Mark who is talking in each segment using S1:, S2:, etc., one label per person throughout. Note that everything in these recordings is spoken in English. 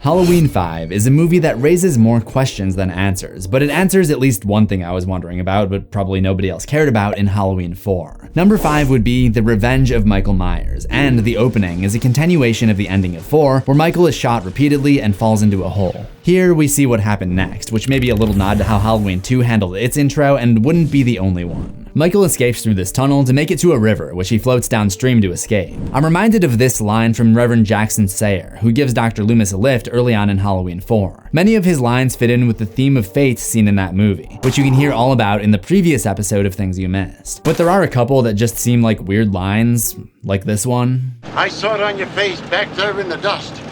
S1: Halloween 5 is a movie that raises more questions than answers, but it answers at least one thing I was wondering about, but probably nobody else cared about in Halloween 4. Number 5 would be The Revenge of Michael Myers, and the opening is a continuation of the ending of 4, where Michael is shot repeatedly and falls into a hole. Here we see what happened next, which may be a little nod to how Halloween 2 handled its intro and wouldn't be the only one. Michael escapes through this tunnel to make it to a river, which he floats downstream to escape. I'm reminded of this line from Reverend Jackson Sayer, who gives Dr. Loomis a lift early on in Halloween 4. Many of his lines fit in with the theme of fate seen in that movie, which you can hear all about in the previous episode of Things You Missed. But there are a couple that just seem like weird lines, like this one.
S2: I saw it on your face back there in the dust.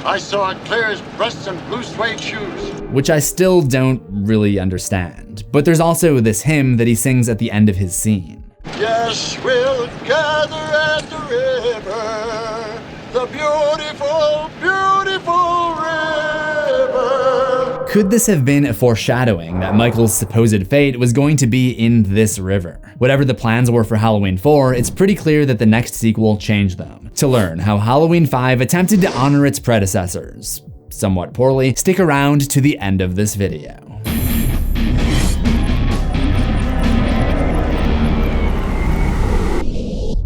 S2: I saw it clear as breasts and blue suede shoes.
S1: Which I still don't really understand. But there's also this hymn that he sings at the end of his scene.
S2: Yes, we'll gather at the river, the beautiful, beautiful river.
S1: Could this have been a foreshadowing that Michael's supposed fate was going to be in this river? Whatever the plans were for Halloween 4, it's pretty clear that the next sequel changed them. To learn how Halloween 5 attempted to honor its predecessors, somewhat poorly, stick around to the end of this video.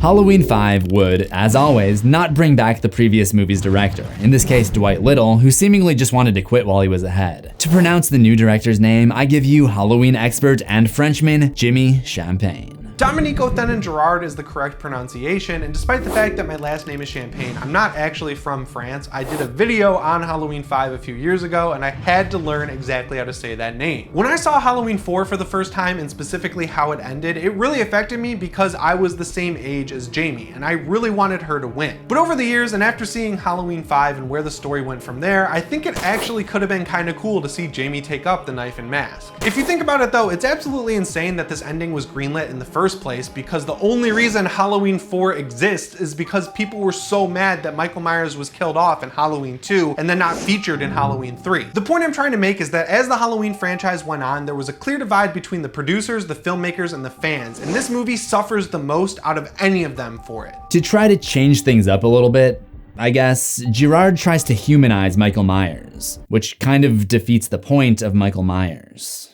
S1: Halloween 5 would, as always, not bring back the previous movie's director, in this case Dwight Little, who seemingly just wanted to quit while he was ahead. To pronounce the new director's name, I give you Halloween expert and Frenchman Jimmy Champagne.
S3: Dominique Othenin-Girard is the correct pronunciation, and despite the fact that my last name is Champagne, I'm not actually from France. I did a video on Halloween 5 a few years ago, and I had to learn exactly how to say that name. When I saw Halloween 4 for the first time, and specifically how it ended, it really affected me because I was the same age as Jamie, and I really wanted her to win. But over the years, and after seeing Halloween 5 and where the story went from there, I think it actually could have been kind of cool to see Jamie take up the knife and mask. If you think about it though, it's absolutely insane that this ending was greenlit in the first place, because the only reason Halloween 4 exists is because people were so mad that Michael Myers was killed off in Halloween 2 and then not featured in Halloween 3. The point I'm trying to make is that as the Halloween franchise went on, there was a clear divide between the producers, the filmmakers, and the fans, and this movie suffers the most out of any of them for it.
S1: To try to change things up a little bit, I guess, Girard tries to humanize Michael Myers, which kind of defeats the point of Michael Myers.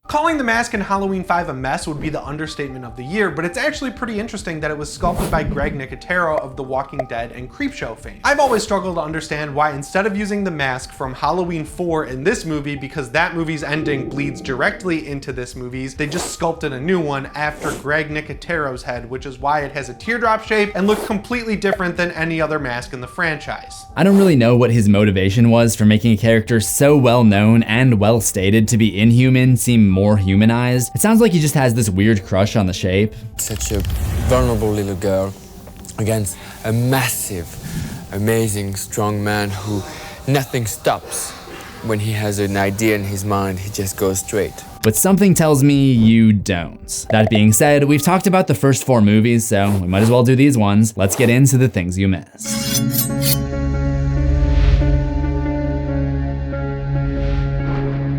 S3: Calling the mask in Halloween 5 a mess would be the understatement of the year, but it's actually pretty interesting that it was sculpted by Greg Nicotero of The Walking Dead and Creepshow fame. I've always struggled to understand why instead of using the mask from Halloween 4 in this movie, because that movie's ending bleeds directly into this movie's, they just sculpted a new one after Greg Nicotero's head, which is why it has a teardrop shape and looks completely different than any other mask in the franchise.
S1: I don't really know what his motivation was for making a character so well known and well stated to be inhuman seem more humanized. It sounds like he just has this weird crush on the shape.
S4: Such a vulnerable little girl against a massive, amazing, strong man who nothing stops. When he has an idea in his mind, he just goes straight.
S1: But something tells me you don't. That being said, we've talked about the first 4 movies, so we might as well do these ones. Let's get into the things you missed.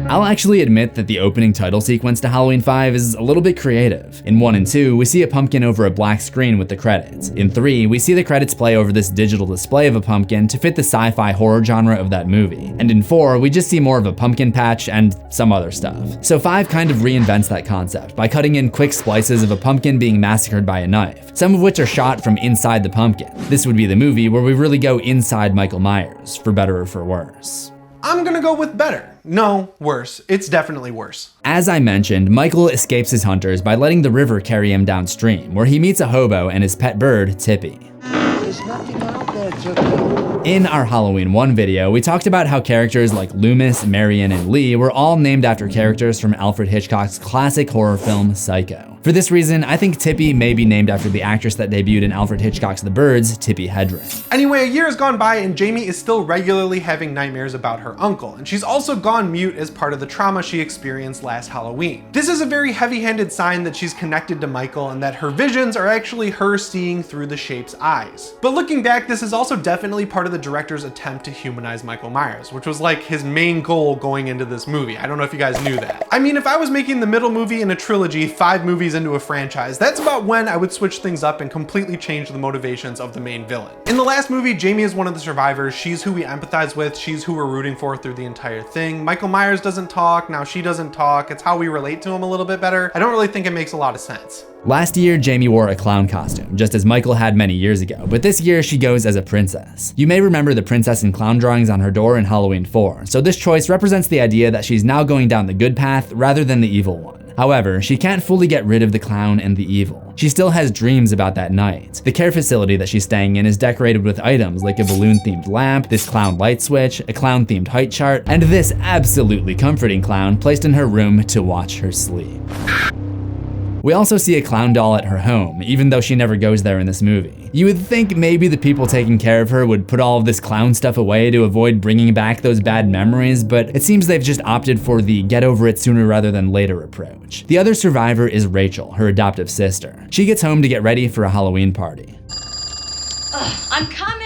S1: I'll actually admit that the opening title sequence to Halloween 5 is a little bit creative. In 1 and 2, we see a pumpkin over a black screen with the credits. In 3, we see the credits play over this digital display of a pumpkin to fit the sci-fi horror genre of that movie. And in 4, we just see more of a pumpkin patch and some other stuff. So 5 kind of reinvents that concept by cutting in quick splices of a pumpkin being massacred by a knife, some of which are shot from inside the pumpkin. This would be the movie where we really go inside Michael Myers, for better or for worse.
S3: I'm gonna go with better. No, worse. It's definitely worse.
S1: As I mentioned, Michael escapes his hunters by letting the river carry him downstream, where he meets a hobo and his pet bird, Tippy.
S5: There's nothing out there, Tippy.
S1: In our Halloween 1 video, we talked about how characters like Loomis, Marion, and Lee were all named after characters from Alfred Hitchcock's classic horror film, Psycho. For this reason, I think Tippy may be named after the actress that debuted in Alfred Hitchcock's The Birds, Tippi Hedren.
S3: Anyway, a year has gone by and Jamie is still regularly having nightmares about her uncle, and she's also gone mute as part of the trauma she experienced last Halloween. This is a very heavy-handed sign that she's connected to Michael and that her visions are actually her seeing through the shape's eyes. But looking back, this is also definitely part of the director's attempt to humanize Michael Myers, which was like his main goal going into this movie. I don't know if you guys knew that. I mean, if I was making the middle movie in a trilogy 5 movies movies into a franchise, that's about when I would switch things up and completely change the motivations of the main villain. In the last movie, Jamie is one of the survivors. She's who we empathize with. She's who we're rooting for through the entire thing. Michael Myers doesn't talk. Now she doesn't talk. It's how we relate to him a little bit better. I don't really think it makes a lot of sense.
S1: Last year, Jamie wore a clown costume, just as Michael had many years ago, but this year she goes as a princess. You may remember the princess and clown drawings on her door in Halloween 4, so this choice represents the idea that she's now going down the good path rather than the evil one. However, she can't fully get rid of the clown and the evil. She still has dreams about that night. The care facility that she's staying in is decorated with items like a balloon-themed lamp, this clown light switch, a clown-themed height chart, and this absolutely comforting clown placed in her room to watch her sleep. We also see a clown doll at her home, even though she never goes there in this movie. You would think maybe the people taking care of her would put all of this clown stuff away to avoid bringing back those bad memories, but it seems they've just opted for the get over it sooner rather than later approach. The other survivor is Rachel, her adoptive sister. She gets home to get ready for a Halloween party.
S6: I'm coming!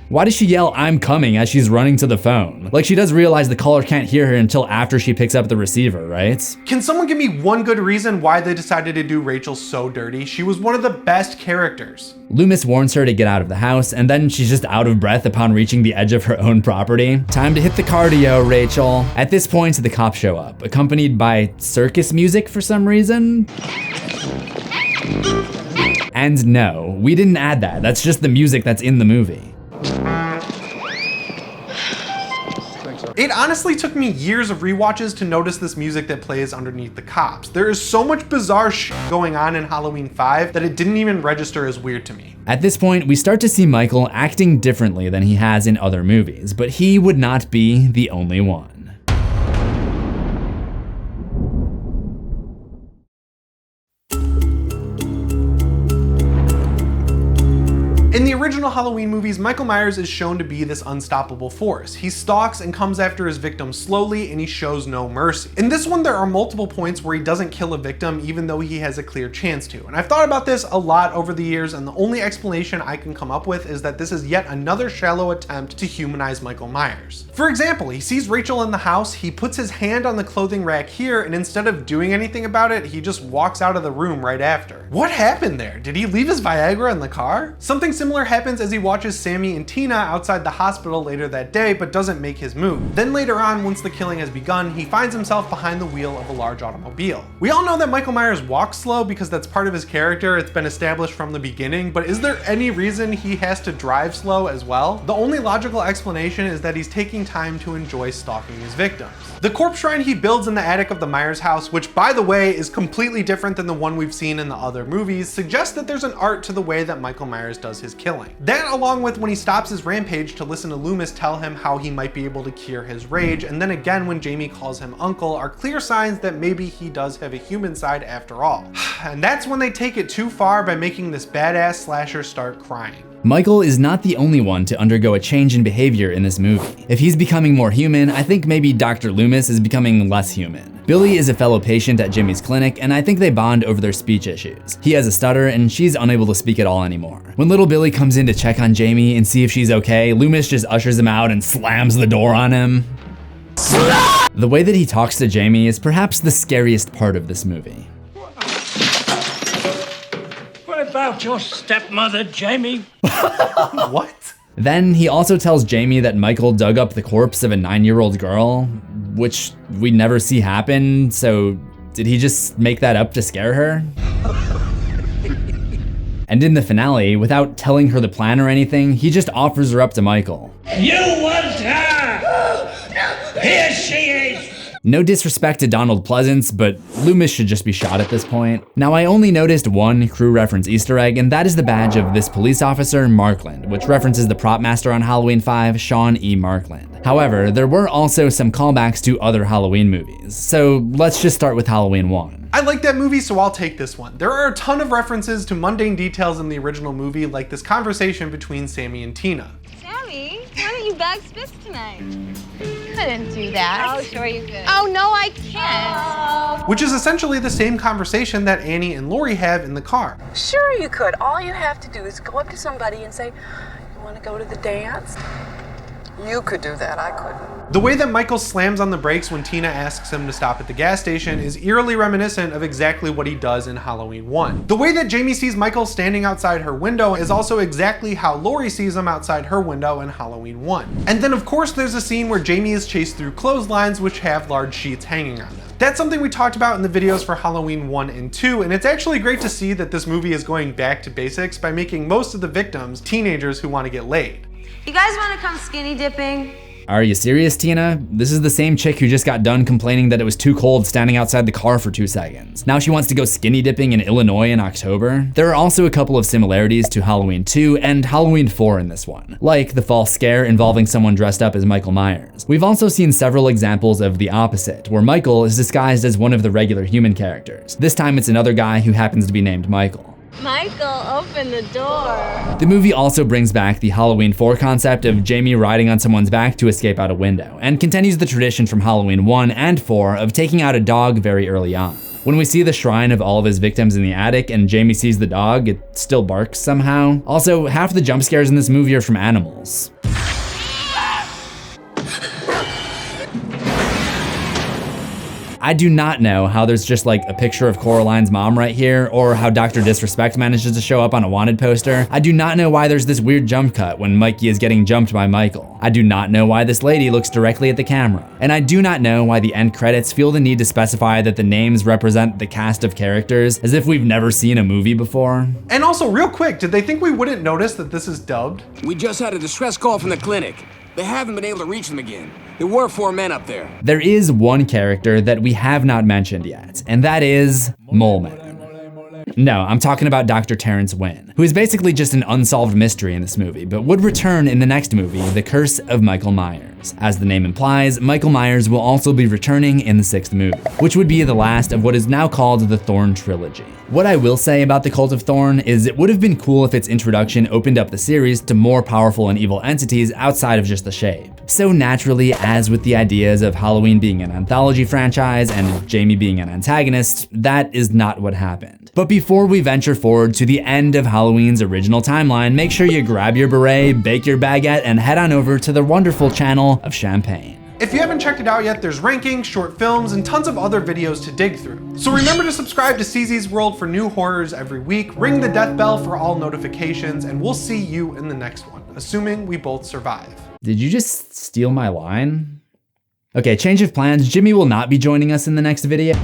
S1: Why does she yell, "I'm coming," as she's running to the phone? Like she does realize the caller can't hear her until after she picks up the receiver, right?
S3: Can someone give me one good reason why they decided to do Rachel so dirty? She was one of the best characters.
S1: Loomis warns her to get out of the house, and then she's just out of breath upon reaching the edge of her own property. Time to hit the cardio, Rachel. At this point, the cops show up, accompanied by circus music for some reason. And no, we didn't add that. That's just the music that's in the movie.
S3: It honestly took me years of rewatches to notice this music that plays underneath the cops. There is so much bizarre shit going on in Halloween 5 that it didn't even register as weird to me.
S1: At this point, we start to see Michael acting differently than he has in other movies, but he would not be the only one.
S3: In the original Halloween movies, Michael Myers is shown to be this unstoppable force. He stalks and comes after his victims slowly, and he shows no mercy. In this one, there are multiple points where he doesn't kill a victim even though he has a clear chance to. And I've thought about this a lot over the years, and the only explanation I can come up with is that this is yet another shallow attempt to humanize Michael Myers. For example, he sees Rachel in the house, he puts his hand on the clothing rack here, and instead of doing anything about it, he just walks out of the room right after. What happened there? Did he leave his Viagra in the car? Something similar happens as he watches Sammy and Tina outside the hospital later that day, but doesn't make his move. Then later on, once the killing has begun, he finds himself behind the wheel of a large automobile. We all know that Michael Myers walks slow because that's part of his character. It's been established from the beginning, but is there any reason he has to drive slow as well? The only logical explanation is that he's taking time to enjoy stalking his victims. The corpse shrine he builds in the attic of the Myers house, which by the way is completely different than the one we've seen in the other movies, suggests that there's an art to the way that Michael Myers does his killing. That, along with when he stops his rampage to listen to Loomis tell him how he might be able to cure his rage, and then again when Jamie calls him uncle, are clear signs that maybe he does have a human side after all. And that's when they take it too far by making this badass slasher start crying.
S1: Michael is not the only one to undergo a change in behavior in this movie. If he's becoming more human, I think maybe Dr. Loomis is becoming less human. Billy is a fellow patient at Jimmy's clinic, and I think they bond over their speech issues. He has a stutter, and she's unable to speak at all anymore. When little Billy comes in to check on Jamie and see if she's okay, Loomis just ushers him out and slams the door on him. The way that he talks to Jamie is perhaps the scariest part of this movie.
S7: What about your stepmother, Jamie?
S3: What?
S1: Then he also tells Jamie that Michael dug up the corpse of a 9-year-old girl, which we never see happen, so did he just make that up to scare her? And in the finale, without telling her the plan or anything, he just offers her up to Michael.
S7: You want her! Here she is!
S1: No disrespect to Donald Pleasance, but Loomis should just be shot at this point. Now, I only noticed one crew reference Easter egg, and that is the badge of this police officer, Markland, which references the prop master on Halloween 5, Sean E. Markland. However, there were also some callbacks to other Halloween movies, so let's just start with Halloween 1.
S3: I like that movie, so I'll take this one. There are a ton of references to mundane details in the original movie, like this conversation between Sammy and Tina.
S6: Sammy, why don't you bag Spitz tonight?
S8: Couldn't do that.
S6: Oh, sure you could.
S8: Oh, no, I can't.
S3: Which is essentially the same conversation that Annie and Lori have in the car.
S9: Sure you could. All you have to do is go up to somebody and say, you want to go to the dance? You could do that, I couldn't.
S3: The way that Michael slams on the brakes when Tina asks him to stop at the gas station is eerily reminiscent of exactly what he does in Halloween 1. The way that Jamie sees Michael standing outside her window is also exactly how Laurie sees him outside her window in Halloween 1. And then of course there's a scene where Jamie is chased through clotheslines which have large sheets hanging on them. That's something we talked about in the videos for Halloween 1 and 2, and it's actually great to see that this movie is going back to basics by making most of the victims teenagers who want to get laid.
S6: You guys want to come skinny dipping?
S1: Are you serious, Tina? This is the same chick who just got done complaining that it was too cold standing outside the car for 2 seconds. Now she wants to go skinny dipping in Illinois in October. There are also a couple of similarities to Halloween 2 and Halloween 4 in this one, like the false scare involving someone dressed up as Michael Myers. We've also seen several examples of the opposite, where Michael is disguised as one of the regular human characters. This time it's another guy who happens to be named Michael.
S6: Michael, open the door.
S1: The movie also brings back the Halloween 4 concept of Jamie riding on someone's back to escape out a window, and continues the tradition from Halloween 1 and 4 of taking out a dog very early on. When we see the shrine of all of his victims in the attic and Jamie sees the dog, it still barks somehow. Also, half the jump scares in this movie are from animals. I do not know how there's just like a picture of Coraline's mom right here, or how Dr. Disrespect manages to show up on a wanted poster. I do not know why there's this weird jump cut when Mikey is getting jumped by Michael. I do not know why this lady looks directly at the camera. And I do not know why the end credits feel the need to specify that the names represent the cast of characters, as if we've never seen a movie before.
S3: And also, real quick, did they think we wouldn't notice that this is dubbed?
S10: We just had a distress call from the clinic. They haven't been able to reach them again. There were 4 men up there.
S1: There is one character that we have not mentioned yet, and that is Moleman. No, I'm talking about Dr. Terrence Wynn, who is basically just an unsolved mystery in this movie, but would return in the next movie, The Curse of Michael Myers. As the name implies, Michael Myers will also be returning in the 6th movie, which would be the last of what is now called the Thorn Trilogy. What I will say about the Cult of Thorn is it would have been cool if its introduction opened up the series to more powerful and evil entities outside of just the Shape. So naturally, as with the ideas of Halloween being an anthology franchise and Jamie being an antagonist, that is not what happened. But before we venture forward to the end of Halloween's original timeline, make sure you grab your beret, bake your baguette, and head on over to the wonderful channel of Champagne.
S3: If you haven't checked it out yet, there's rankings, short films, and tons of other videos to dig through. So remember to subscribe to CZ's World for new horrors every week, ring the death bell for all notifications, and we'll see you in the next one, assuming we both survive.
S1: Did you just steal my line? Okay, change of plans. Jimmy will not be joining us in the next video.